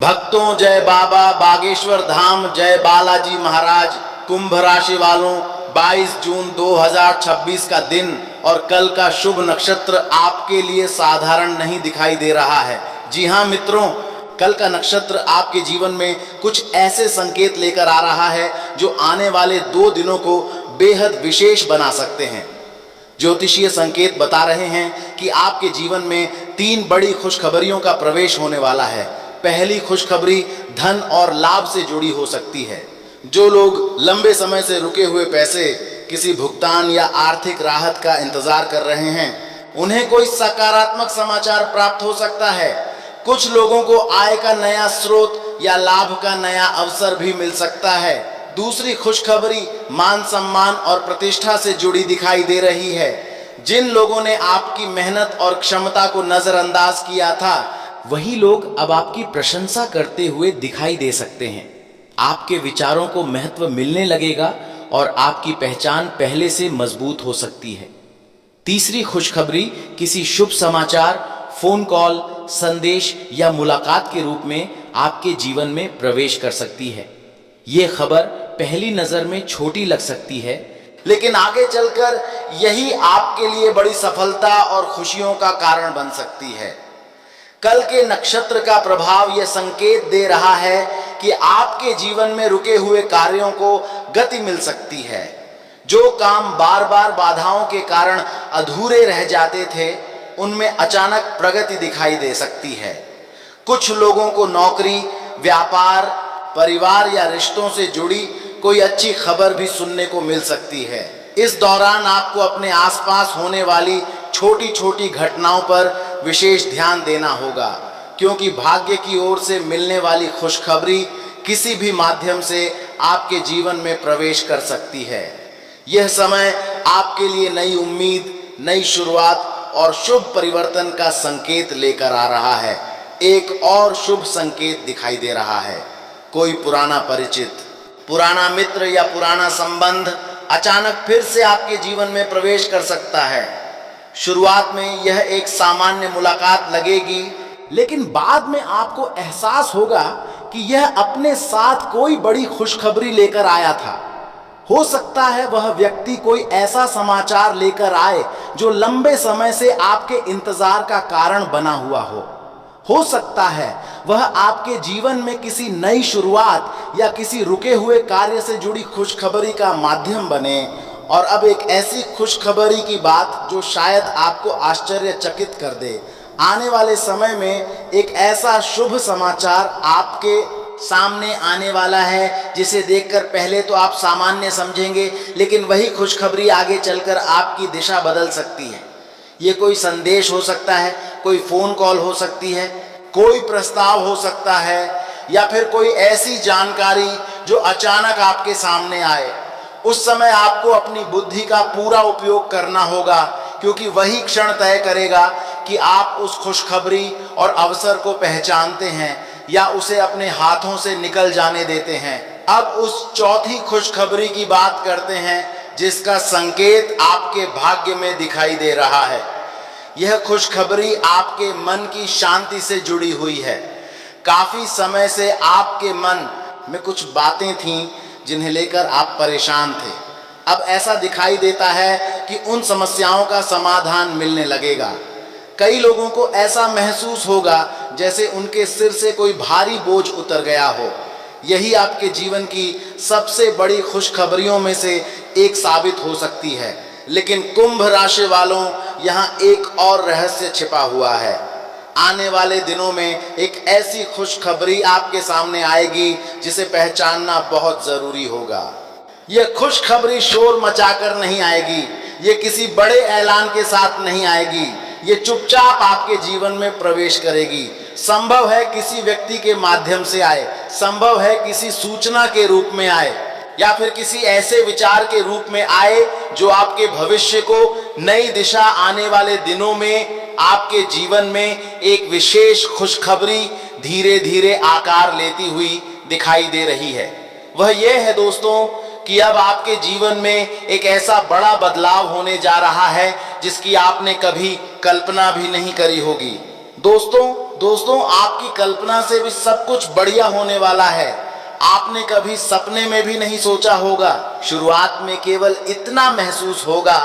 भक्तों जय बाबा बागेश्वर धाम, जय बालाजी महाराज। कुंभ राशि वालों, 22 जून 2026 का दिन और कल का शुभ नक्षत्र आपके लिए साधारण नहीं दिखाई दे रहा है। जी हाँ मित्रों, कल का नक्षत्र आपके जीवन में कुछ ऐसे संकेत लेकर आ रहा है जो आने वाले 2 दिनों को बेहद विशेष बना सकते हैं। ज्योतिषीय संकेत बता रहे हैं कि आपके जीवन में 3 बड़ी खुशखबरियों का प्रवेश होने वाला है। पहली खुशखबरी धन और लाभ से जुड़ी हो सकती है। जो लोग लंबे समय से रुके हुए पैसे, किसी भुगतान या आर्थिक राहत का इंतजार कर रहे हैं, उन्हें कोई सकारात्मक समाचार प्राप्त हो सकता है। कुछ लोगों को आय का नया स्रोत या लाभ का नया अवसर भी मिल सकता है। दूसरी खुशखबरी मान सम्मान और प्रतिष्ठा से जुड़ी दिखाई दे रही है। जिन लोगों ने आपकी मेहनत और क्षमता को नजरअंदाज किया था, वही लोग अब आपकी प्रशंसा करते हुए दिखाई दे सकते हैं। आपके विचारों को महत्व मिलने लगेगा और आपकी पहचान पहले से मजबूत हो सकती है। तीसरी खुशखबरी किसी शुभ समाचार, फोन कॉल, संदेश या मुलाकात के रूप में आपके जीवन में प्रवेश कर सकती है। ये खबर पहली नजर में छोटी लग सकती है, लेकिन आगे चलकर यही आपके लिए बड़ी सफलता और खुशियों का कारण बन सकती है। कल के नक्षत्र का प्रभाव यह संकेत दे रहा है कि आपके जीवन में रुके हुए कार्यों को गति मिल सकती है। जो काम बार बार बाधाओं के कारण अधूरे रह जाते थे, उनमें अचानक प्रगति दिखाई दे सकती है। कुछ लोगों को नौकरी, व्यापार, परिवार या रिश्तों से जुड़ी कोई अच्छी खबर भी सुनने को मिल सकती है। इस दौरान आपको अपने आसपास होने वाली छोटी छोटी घटनाओं पर विशेष ध्यान देना होगा, क्योंकि भाग्य की ओर से मिलने वाली खुशखबरी किसी भी माध्यम से आपके जीवन में प्रवेश कर सकती है। यह समय आपके लिए नई उम्मीद, नई शुरुआत और शुभ परिवर्तन का संकेत लेकर आ रहा है। एक और शुभ संकेत दिखाई दे रहा है। कोई पुराना परिचित, पुराना मित्र या पुराना संबंध अचानक फिर से आपके जीवन में प्रवेश कर सकता है। शुरुआत में यह एक सामान्य मुलाकात लगेगी, लेकिन बाद में आपको एहसास होगा कि यह अपने साथ कोई बड़ी खुशखबरी लेकर आया था। हो सकता है वह व्यक्ति कोई ऐसा समाचार लेकर आए जो लंबे समय से आपके इंतजार का कारण बना हुआ हो सकता है वह आपके जीवन में किसी नई शुरुआत या किसी रुके हुए कार्य से जुड़ी खुशखबरी का माध्यम बने। और अब एक ऐसी खुशखबरी की बात जो शायद आपको आश्चर्यचकित कर दे। आने वाले समय में एक ऐसा शुभ समाचार आपके सामने आने वाला है जिसे देखकर पहले तो आप सामान्य समझेंगे, लेकिन वही खुशखबरी आगे चलकर आपकी दिशा बदल सकती है। ये कोई संदेश हो सकता है, कोई फोन कॉल हो सकती है, कोई प्रस्ताव हो सकता है, या फिर कोई ऐसी जानकारी जो अचानक आपके सामने आए। उस समय आपको अपनी बुद्धि का पूरा उपयोग करना होगा, क्योंकि वही क्षण तय करेगा कि आप उस खुशखबरी और अवसर को पहचानते हैं या उसे अपने हाथों से निकल जाने देते हैं। अब उस चौथी खुशखबरी की बात करते हैं जिसका संकेत आपके भाग्य में दिखाई दे रहा है। यह खुशखबरी आपके मन की शांति से जुड़ी हुई है। काफी समय से आपके मन में कुछ बातें थीं जिन्हें लेकर आप परेशान थे। अब ऐसा दिखाई देता है कि उन समस्याओं का समाधान मिलने लगेगा। कई लोगों को ऐसा महसूस होगा जैसे उनके सिर से कोई भारी बोझ उतर गया हो। यही आपके जीवन की सबसे बड़ी खुशखबरियों में से एक साबित हो सकती है। लेकिन कुंभ राशि वालों, यहाँ एक और रहस्य छिपा हुआ है। आने वाले दिनों में एक ऐसी खुशखबरी आपके सामने आएगी जिसे पहचानना बहुत जरूरी होगा। यह खुशखबरी शोर मचाकर नहीं आएगी, ये किसी बड़े ऐलान के साथ नहीं आएगी, ये चुपचाप आपके जीवन में प्रवेश करेगी। संभव है किसी व्यक्ति के माध्यम से आए, संभव है किसी सूचना के रूप में आए, या फिर किसी ऐसे विचार के रूप में आए जो आपके भविष्य को नई दिशा आने वाले दिनों में आपके जीवन में एक विशेष खुशखबरी धीरे धीरे आकार लेती हुई दिखाई दे रही है। वह यह है दोस्तों कि अब आपके जीवन में एक ऐसा बड़ा बदलाव होने जा रहा है जिसकी आपने कभी कल्पना भी नहीं करी होगी। दोस्तों, दोस्तों, आपकी कल्पना से भी सब कुछ बढ़िया होने वाला है। आपने कभी सपने में भी नहीं सोचा होगा। शुरुआत में केवल इतना महसूस होगा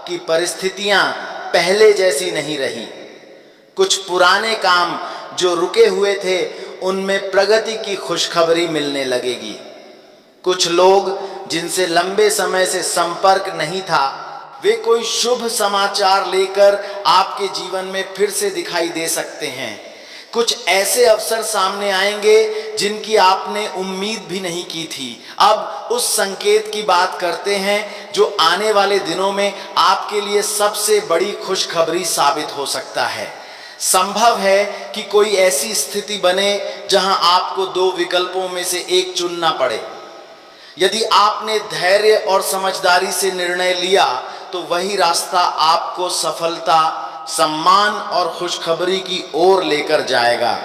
कि परिस्थितियां पहले जैसी नहीं रही। कुछ पुराने काम जो रुके हुए थे उनमें प्रगति की खुशखबरी मिलने लगेगी। कुछ लोग जिनसे लंबे समय से संपर्क नहीं था, वे कोई शुभ समाचार लेकर आपके जीवन में फिर से दिखाई दे सकते हैं। कुछ ऐसे अवसर सामने आएंगे जिनकी आपने उम्मीद भी नहीं की थी। अब उस संकेत की बात करते हैं जो आने वाले दिनों में आपके लिए सबसे बड़ी खुशखबरी साबित हो सकता है। संभव है कि कोई ऐसी स्थिति बने जहां आपको दो विकल्पों में से एक चुनना पड़े। यदि आपने धैर्य और समझदारी से निर्णय लिया तो वही रास्ता आपको सफलता, सम्मान और खुशखबरी की ओर लेकर जाएगा।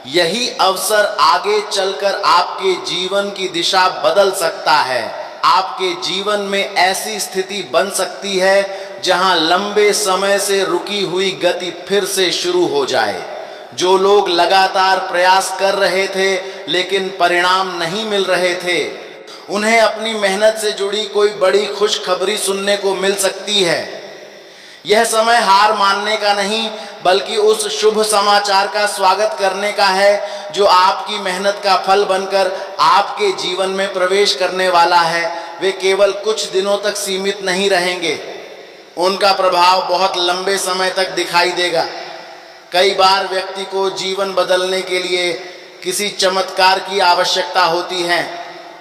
यही अवसर आगे चलकर आपके जीवन की दिशा बदल सकता है। आपके जीवन में ऐसी स्थिति बन सकती है जहां लंबे समय से रुकी हुई गति फिर से शुरू हो जाए। जो लोग लगातार प्रयास कर रहे थे लेकिन परिणाम नहीं मिल रहे थे, उन्हें अपनी मेहनत से जुड़ी कोई बड़ी खुशखबरी सुनने को मिल सकती है। यह समय हार मानने का नहीं बल्कि उस शुभ समाचार का स्वागत करने का है जो आपकी मेहनत का फल बनकर आपके जीवन में प्रवेश करने वाला है। वे केवल कुछ दिनों तक सीमित नहीं रहेंगे, उनका प्रभाव बहुत लंबे समय तक दिखाई देगा। कई बार व्यक्ति को जीवन बदलने के लिए किसी चमत्कार की आवश्यकता होती है।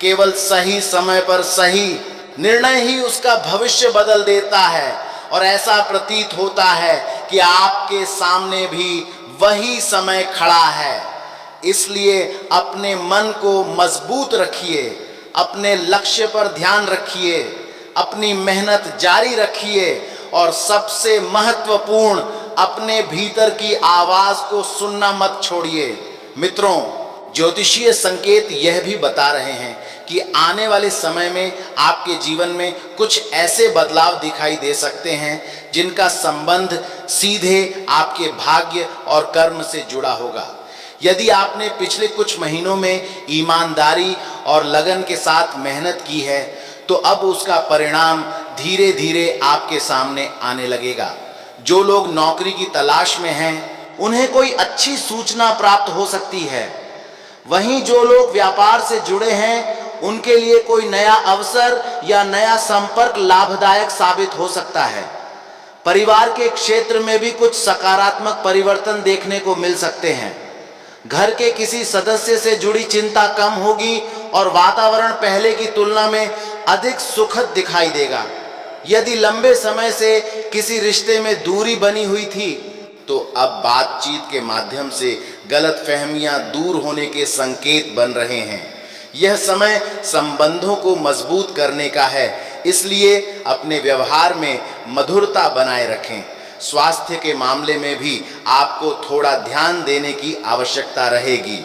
केवल सही समय पर सही निर्णय ही उसका भविष्य बदल देता है। और ऐसा प्रतीत होता है कि आपके सामने भी वही समय खड़ा है। इसलिए अपने मन को मजबूत रखिए, अपने लक्ष्य पर ध्यान रखिए, अपनी मेहनत जारी रखिए और सबसे महत्वपूर्ण, अपने भीतर की आवाज को सुनना मत छोड़िए। मित्रों, ज्योतिषीय संकेत यह भी बता रहे हैं कि आने वाले समय में आपके जीवन में कुछ ऐसे बदलाव दिखाई दे सकते हैं जिनका संबंध सीधे आपके भाग्य और कर्म से जुड़ा होगा। यदि आपने पिछले कुछ महीनों में ईमानदारी और लगन के साथ मेहनत की है तो अब उसका परिणाम धीरे धीरे आपके सामने आने लगेगा। जो लोग नौकरी की तलाश में हैं, उन्हें कोई अच्छी सूचना प्राप्त हो सकती है। वहीं जो लोग व्यापार से जुड़े हैं, उनके लिए कोई नया अवसर या नया संपर्क लाभदायक साबित हो सकता है। परिवार के क्षेत्र में भी कुछ सकारात्मक परिवर्तन देखने को मिल सकते हैं। घर के किसी सदस्य से जुड़ी चिंता कम होगी और वातावरण पहले की तुलना में अधिक सुखद दिखाई देगा। यदि लंबे समय से किसी रिश्ते में दूरी बनी हुई थी तो अब बातचीत के माध्यम से गलतफहमियां दूर होने के संकेत बन रहे हैं। यह समय संबंधों को मजबूत करने का है, इसलिए अपने व्यवहार में मधुरता बनाए रखें। स्वास्थ्य के मामले में भी आपको थोड़ा ध्यान देने की आवश्यकता रहेगी।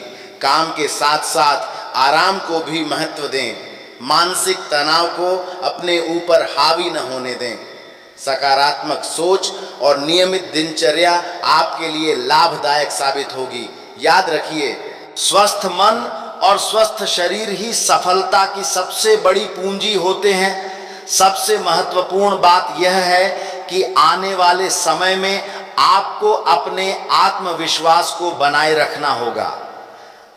काम के साथ साथ आराम को भी महत्व दें। मानसिक तनाव को अपने ऊपर हावी न होने दें। सकारात्मक सोच और नियमित दिनचर्या आपके लिए लाभदायक साबित होगी। याद रखिए, स्वस्थ मन और स्वस्थ शरीर ही सफलता की सबसे बड़ी पूंजी होते हैं। सबसे महत्वपूर्ण बात यह है कि आने वाले समय में आपको अपने आत्मविश्वास को बनाए रखना होगा।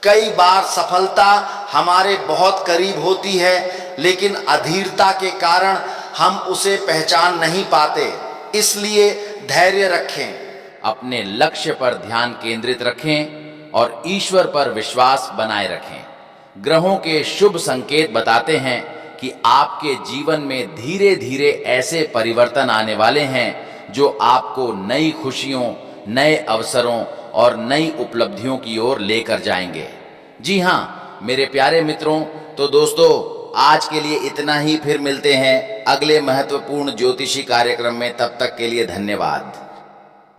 कई बार सफलता हमारे बहुत करीब होती है, लेकिन अधीरता के कारण हम उसे पहचान नहीं पाते। इसलिए धैर्य रखें, अपने लक्ष्य पर ध्यान केंद्रित रखें और ईश्वर पर विश्वास बनाए रखें। ग्रहों के शुभ संकेत बताते हैं कि आपके जीवन में धीरे धीरे ऐसे परिवर्तन आने वाले हैं जो आपको नई खुशियों, नए अवसरों और नई उपलब्धियों की ओर लेकर जाएंगे। जी हाँ मेरे प्यारे मित्रों, तो दोस्तों आज के लिए इतना ही। फिर मिलते हैं अगले महत्वपूर्ण ज्योतिषी कार्यक्रम में। तब तक के लिए धन्यवाद।